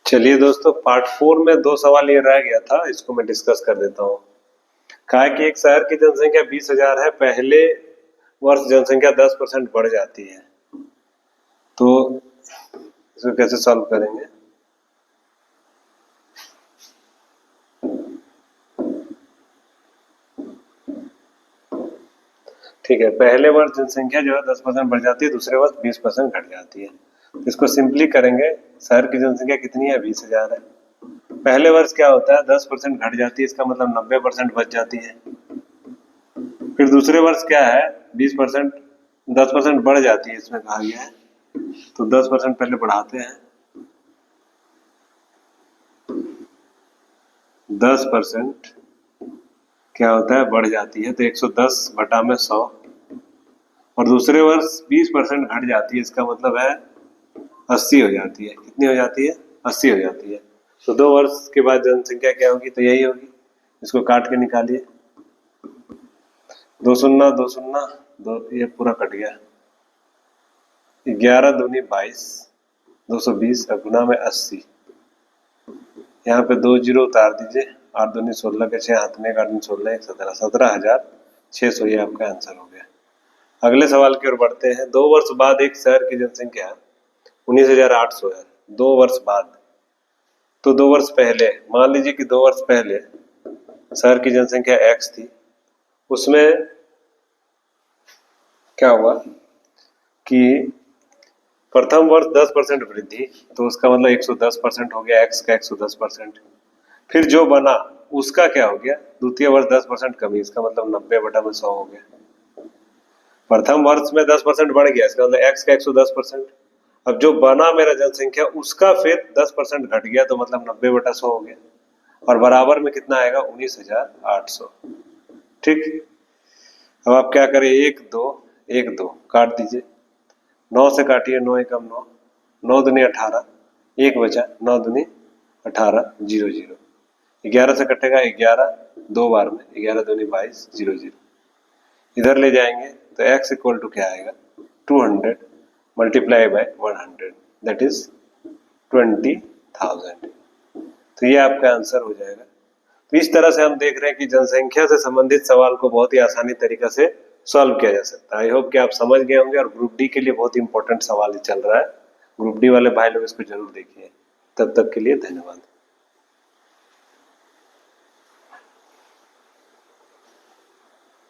चलिए दोस्तों, पार्ट 4 में 2 सवाल ये रह गया था, इसको मैं डिस्कस कर देता हूँ। कहा है कि एक शहर की जनसंख्या 20,000 है, पहले वर्ष जनसंख्या 10% बढ़ जाती है, तो इसको कैसे सॉल्व करेंगे? ठीक है, पहले वर्ष जनसंख्या जो है 10% बढ़ जाती है, दूसरे वर्ष 20% घट जाती है। इसको सिंपली करेंगे, शहर की जनसंख्या कितनी है? 20,000 है। पहले वर्ष क्या होता है? 10% घट जाती है, इसका मतलब 90% बच जाती है। फिर दूसरे वर्ष क्या है? 20%, 10% बढ़ जाती है, इसमें कहा गया है, तो 10% पहले बढ़ाते हैं। 10% क्या होता है? बढ़ जाती है, तो 110 बटा में 100। और दूसरे वर्ष 20% घट जाती है, इसका मतलब है 80 हो जाती है। कितनी हो जाती है? 80 हो जाती है। तो 2 वर्ष के बाद जनसंख्या क्या होगी? तो यही होगी। इसको काट के निकालिए। 2 शून्ना 2 शून्ना 2, ये पूरा कट गया। 11 दूनी 22, 220 गुना में 80। यहाँ पे 2 जीरो उतार दीजिए। 8 दूनी 16 के 6 हाथ में 8 दूनी 16 1 17, 17,600 ये आपका आंसर हो गया। अगले सवाल की ओर बढ़ते हैं। 2 वर्ष बाद एक शहर की जनसंख्या 19,800 है। 2 वर्ष बाद, तो 2 वर्ष पहले मान लीजिए कि 2 वर्ष पहले शहर की जनसंख्या x थी, उसमें क्या हुआ कि प्रथम वर्ष 10% वृद्धि, तो उसका मतलब 110% हो गया, x का 110%। फिर जो बना उसका क्या हो गया? द्वितीय वर्ष 10% कमी, इसका मतलब 90 बटा में 100 हो गया। प्रथम वर्ष में 10% बढ़ गया, इसका मतलब x का 110%। अब जो बना मेरा जनसंख्या, उसका फिर 10% घट गया, तो मतलब 90 बटा 100 हो गया, और बराबर में कितना आएगा? 19,800। ठीक, अब आप क्या करें? 1 2 1 2 काट दीजिए। 9 से काटिए, 9 एकम 9, 9 दूनी 18, 1 बचा, 9 दूनी 18, 0 0। 11 से कटेगा 11, 2 बार में 11 दूनी 22, 0 0। इधर ले जाएंगे तो x इक्वल टू क्या आएगा? 200 मल्टीप्लाई बाय 100, दैट इज 20,000। तो ये आपका आंसर हो जाएगा। तो इस तरह से हम देख रहे हैं कि जनसंख्या से संबंधित सवाल को बहुत ही आसानी तरीके से सॉल्व किया जा सकता है। आई होप कि आप समझ गए होंगे, और ग्रुप डी के लिए बहुत इंपॉर्टेंट सवाल चल रहा है। ग्रुप डी वाले भाई लोग इसको जरूर देखिए। तब तक के लिए धन्यवाद।